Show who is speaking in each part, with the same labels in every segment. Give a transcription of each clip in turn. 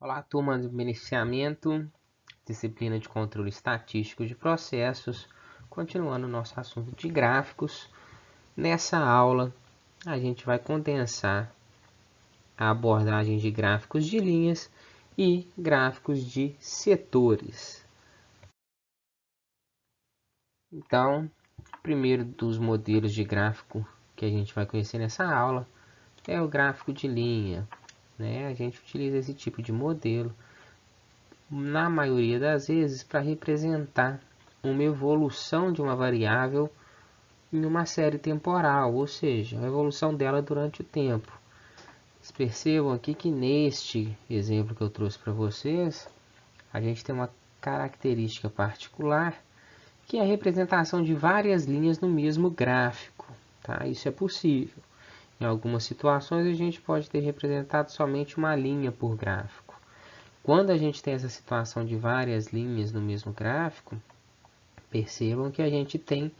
Speaker 1: Olá, turma do beneficiamento, disciplina de controle estatístico de processos. Continuando o nosso assunto de gráficos, nessa aula a gente vai condensar a abordagem de gráficos de linhas e gráficos de setores. Então, o primeiro dos modelos de gráfico que a gente vai conhecer nessa aula é o gráfico de linha, né? A gente utiliza esse tipo de modelo na maioria das vezes para representar uma evolução de uma variável em uma série temporal, ou seja, a evolução dela durante o tempo. Vocês percebam aqui que neste exemplo que eu trouxe para vocês, a gente tem uma característica particular, que é a representação de várias linhas no mesmo gráfico. Tá? Isso é possível. Em algumas situações a gente pode ter representado somente uma linha por gráfico. Quando a gente tem essa situação de várias linhas no mesmo gráfico, percebam que a gente tem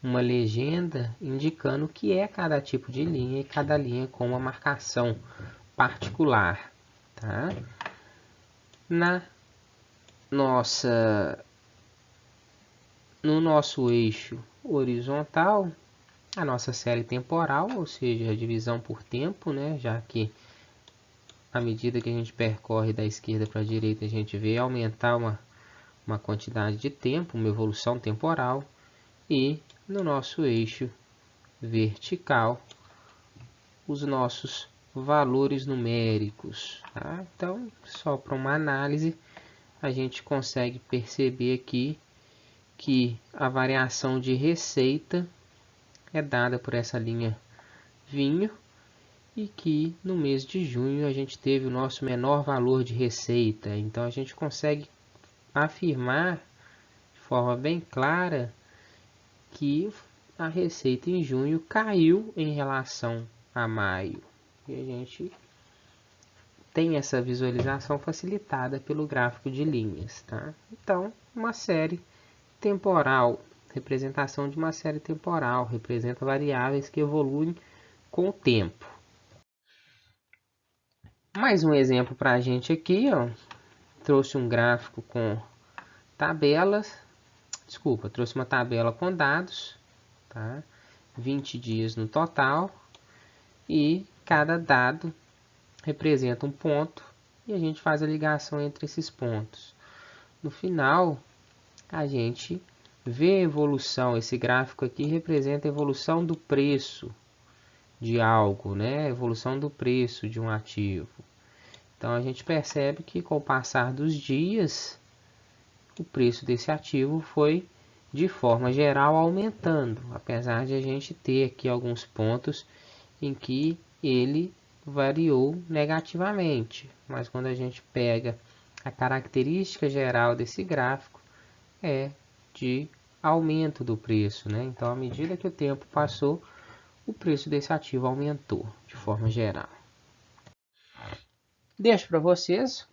Speaker 1: uma legenda indicando o que é cada tipo de linha e cada linha com uma marcação particular. Tá? No nosso eixo horizontal, a nossa série temporal, ou seja, a divisão por tempo, né? Já que à medida que a gente percorre da esquerda para a direita, a gente vê aumentar uma quantidade de tempo, uma evolução temporal, e no nosso eixo vertical, os nossos valores numéricos. Tá? Então, só para uma análise, a gente consegue perceber aqui que a variação de receita é dada por essa linha vinho, e que no mês de junho a gente teve o nosso menor valor de receita. Então a gente consegue afirmar de forma bem clara que a receita em junho caiu em relação a maio. E a gente tem essa visualização facilitada pelo gráfico de linhas. Tá? Então, uma série temporal, representação de uma série temporal, representa variáveis que evoluem com o tempo. Mais um exemplo para a gente aqui, ó. Trouxe um gráfico com tabelas, trouxe uma tabela com dados, tá? 20 dias no total, e cada dado representa um ponto, e a gente faz a ligação entre esses pontos. No final, a gente vê a evolução. Esse gráfico aqui representa a evolução do preço de algo, né? A evolução do preço de um ativo. Então a gente percebe que com o passar dos dias, o preço desse ativo foi de forma geral aumentando, apesar de a gente ter aqui alguns pontos em que ele variou negativamente. Mas quando a gente pega a característica geral desse gráfico, é de aumento do preço, né? Então, à medida que o tempo passou, o preço desse ativo aumentou de forma geral. Deixo para vocês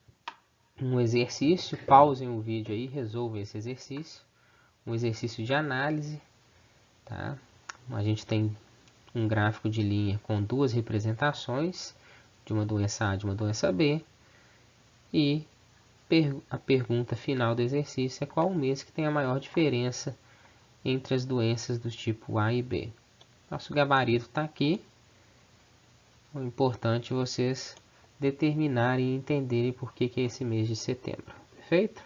Speaker 1: um exercício, pausem o vídeo aí, resolvam esse exercício. Um exercício de análise, tá? A gente tem um gráfico de linha com duas representações, de uma doença A e de uma doença B. E a pergunta final do exercício é qual o mês que tem a maior diferença entre as doenças do tipo A e B. Nosso gabarito está aqui. O importante é vocês determinarem e entenderem por que é esse mês de setembro. Perfeito?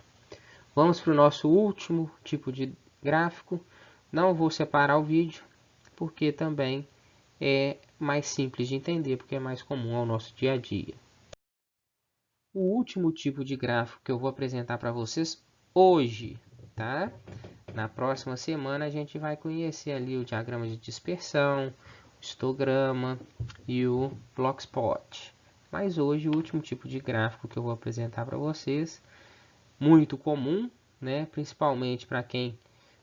Speaker 1: Vamos para o nosso último tipo de gráfico. Não vou separar o vídeo, porque também é mais simples de entender, porque é mais comum ao nosso dia a dia. O último tipo de gráfico que eu vou apresentar para vocês hoje, tá? Na próxima semana a gente vai conhecer ali o diagrama de dispersão, o histograma e o blockspot. Mas hoje o último tipo de gráfico que eu vou apresentar para vocês, muito comum, né? Principalmente para quem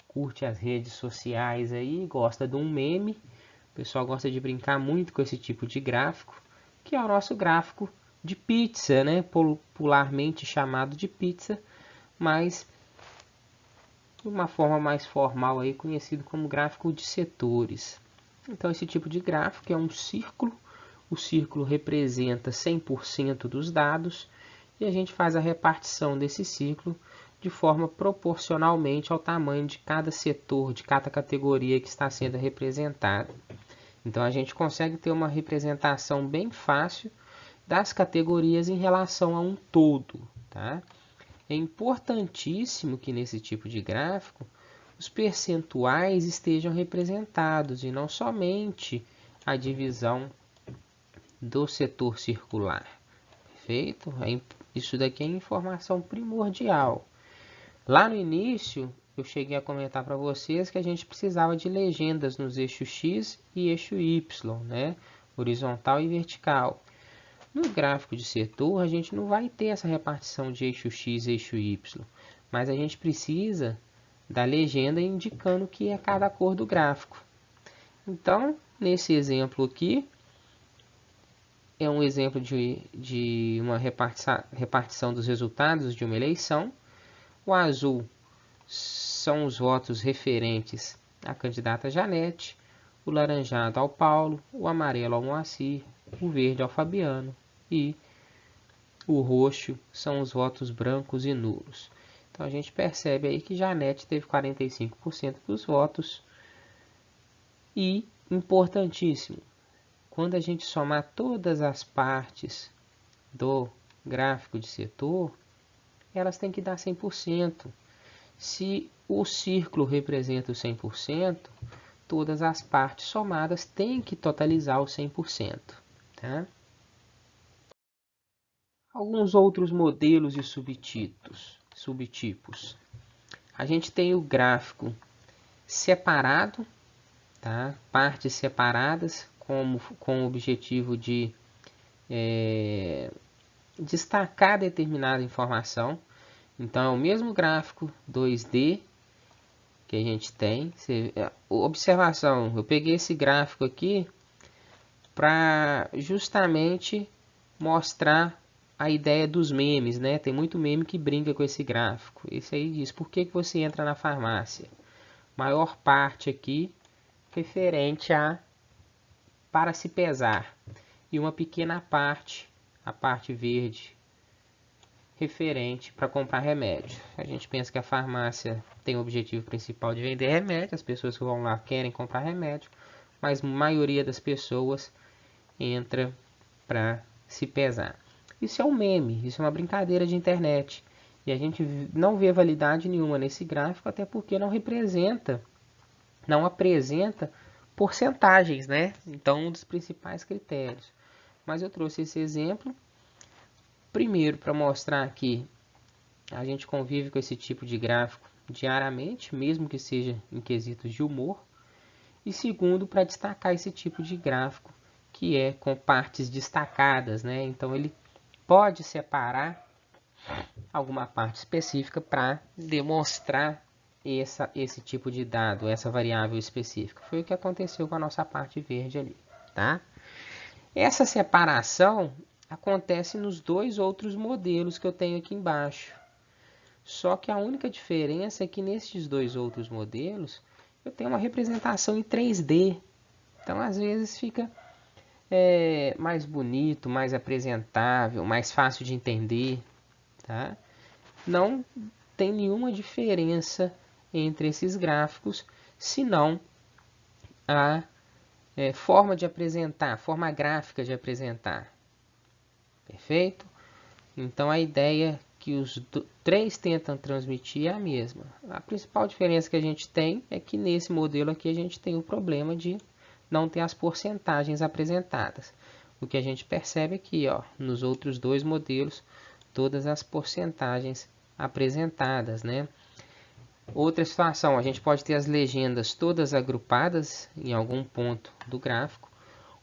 Speaker 1: curte as redes sociais aí, gosta de um meme. O pessoal gosta de brincar muito com esse tipo de gráfico, que é o nosso gráfico de pizza, né? Popularmente chamado de pizza, mas de uma forma mais formal aí, conhecido como gráfico de setores. Então esse tipo de gráfico é um círculo. O círculo representa 100% dos dados e a gente faz a repartição desse ciclo de forma proporcionalmente ao tamanho de cada setor, de cada categoria que está sendo representada. Então a gente consegue ter uma representação bem fácil das categorias em relação a um todo, tá? É importantíssimo que nesse tipo de gráfico os percentuais estejam representados e não somente a divisão do setor circular. Perfeito? Isso daqui é informação primordial. Lá no início, eu cheguei a comentar para vocês que a gente precisava de legendas nos eixos X e eixo Y, né? Horizontal e vertical. No gráfico de setor, a gente não vai ter essa repartição de eixo X e eixo Y, mas a gente precisa da legenda indicando o que é cada cor do gráfico. Então, nesse exemplo aqui, é um exemplo de uma repartição dos resultados de uma eleição. O azul são os votos referentes à candidata Janete, o laranjado ao Paulo, o amarelo ao Moacir, o verde ao Fabiano e o roxo são os votos brancos e nulos. Então a gente percebe aí que Janete teve 45% dos votos e, importantíssimo, quando a gente somar todas as partes do gráfico de setor, elas têm que dar 100%. Se o círculo representa o 100%, todas as partes somadas têm que totalizar o 100%. Tá? Alguns outros modelos e subtipos. A gente tem o gráfico separado, tá? Partes separadas, com o objetivo de destacar determinada informação. Então, é o mesmo gráfico 2D que a gente tem. Observação, eu peguei esse gráfico aqui para justamente mostrar a ideia dos memes, né? Tem muito meme que brinca com esse gráfico. Esse aí diz, por que você entra na farmácia? Maior parte aqui referente a para se pesar. E uma pequena parte, a parte verde, referente para comprar remédio. A gente pensa que a farmácia tem o objetivo principal de vender remédio, as pessoas que vão lá querem comprar remédio, mas a maioria das pessoas entra para se pesar. Isso é um meme, isso é uma brincadeira de internet. E a gente não vê validade nenhuma nesse gráfico, até porque não apresenta porcentagens, né? Então, um dos principais critérios. Mas eu trouxe esse exemplo, primeiro, para mostrar que a gente convive com esse tipo de gráfico diariamente, mesmo que seja em quesitos de humor. E segundo, para destacar esse tipo de gráfico, que é com partes destacadas, né? Então, ele pode separar alguma parte específica para demonstrar esse tipo de dado, essa variável específica. Foi o que aconteceu com a nossa parte verde ali, tá? Essa separação acontece nos dois outros modelos que eu tenho aqui embaixo. Só que a única diferença é que nesses dois outros modelos eu tenho uma representação em 3D. Então, às vezes, fica mais bonito, mais apresentável, mais fácil de entender, tá? Não tem nenhuma diferença entre esses gráficos, senão a forma de apresentar, a forma gráfica de apresentar. Perfeito? Então a ideia que os três tentam transmitir é a mesma. A principal diferença que a gente tem é que nesse modelo aqui a gente tem o problema de não ter as porcentagens apresentadas. O que a gente percebe aqui, ó, nos outros dois modelos, todas as porcentagens apresentadas, né? Outra situação, a gente pode ter as legendas todas agrupadas em algum ponto do gráfico,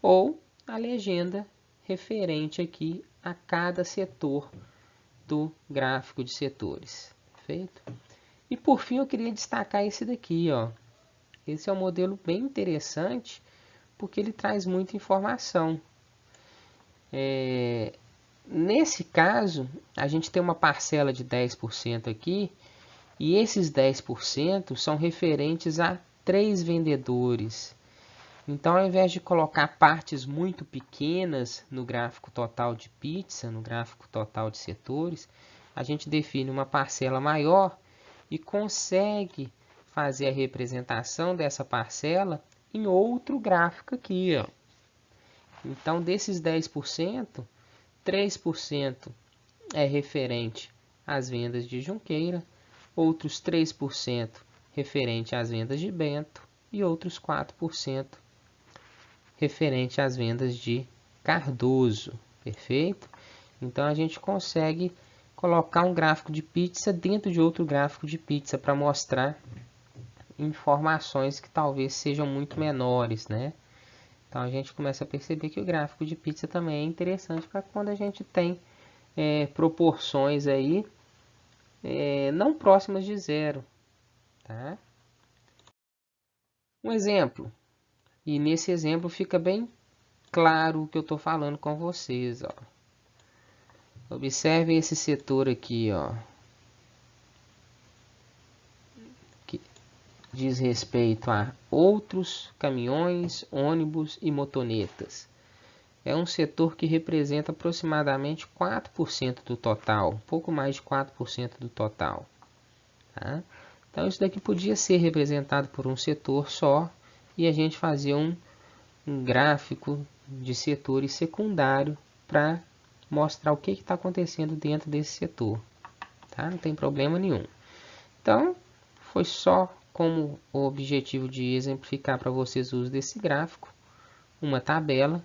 Speaker 1: ou a legenda referente aqui a cada setor do gráfico de setores. Perfeito? E por fim eu queria destacar esse daqui, ó. Esse é um modelo bem interessante, porque ele traz muita informação. Nesse caso, a gente tem uma parcela de 10% aqui, e esses 10% são referentes a 3 vendedores. Então, ao invés de colocar partes muito pequenas no gráfico total de pizza, no gráfico total de setores, a gente define uma parcela maior e consegue fazer a representação dessa parcela em outro gráfico aqui, ó. Então, desses 10%, 3% é referente às vendas de Junqueira, outros 3% referente às vendas de Bento e outros 4% referente às vendas de Cardoso, perfeito? Então a gente consegue colocar um gráfico de pizza dentro de outro gráfico de pizza para mostrar informações que talvez sejam muito menores, né? Então a gente começa a perceber que o gráfico de pizza também é interessante para quando a gente tem proporções aí não próximas de zero, tá? Um exemplo, e nesse exemplo fica bem claro o que eu estou falando com vocês, ó. Observem esse setor aqui, ó, que diz respeito a outros caminhões, ônibus e motonetas. É um setor que representa aproximadamente 4% do total, um pouco mais de 4% do total. Tá? Então isso daqui podia ser representado por um setor só e a gente fazia um gráfico de setores secundário para mostrar o que está acontecendo dentro desse setor. Tá? Não tem problema nenhum. Então, foi só como o objetivo de exemplificar para vocês o uso desse gráfico, uma tabela,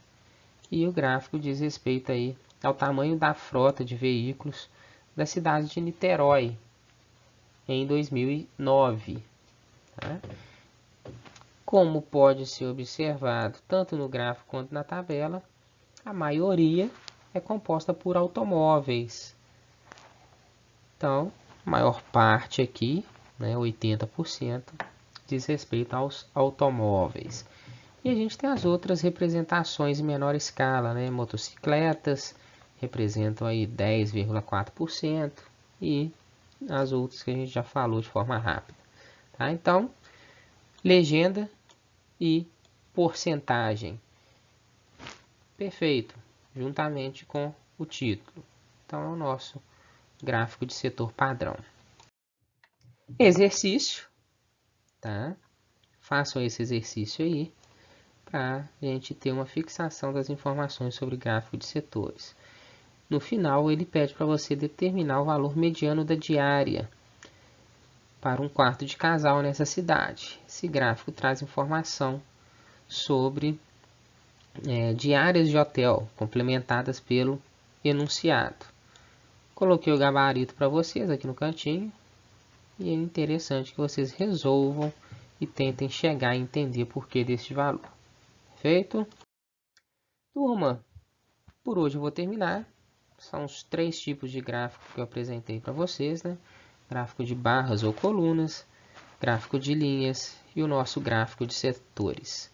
Speaker 1: e o gráfico diz respeito aí ao tamanho da frota de veículos da cidade de Niterói em 2009. Tá? Como pode ser observado tanto no gráfico quanto na tabela, a maioria é composta por automóveis. Então, a maior parte aqui, né, 80%, diz respeito aos automóveis. E a gente tem as outras representações em menor escala, né? Motocicletas representam aí 10,4% e as outras que a gente já falou de forma rápida. Tá? Então, legenda e porcentagem. Perfeito, juntamente com o título. Então, é o nosso gráfico de setor padrão. Exercício, tá? Façam esse exercício aí para a gente ter uma fixação das informações sobre gráfico de setores. No final, ele pede para você determinar o valor mediano da diária para um quarto de casal nessa cidade. Esse gráfico traz informação sobre diárias de hotel, complementadas pelo enunciado. Coloquei o gabarito para vocês aqui no cantinho. E é interessante que vocês resolvam e tentem chegar a entender o porquê deste valor. Feito? Turma, por hoje eu vou terminar. São os 3 tipos de gráfico que eu apresentei para vocês, né? Gráfico de barras ou colunas, gráfico de linhas e o nosso gráfico de setores.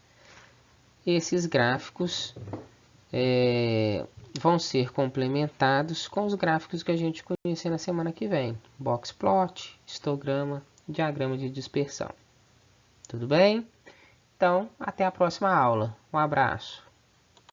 Speaker 1: Esses gráficos vão ser complementados com os gráficos que a gente conhecer na semana que vem. Box plot, histograma, diagrama de dispersão. Tudo bem? Então, até a próxima aula. Um abraço.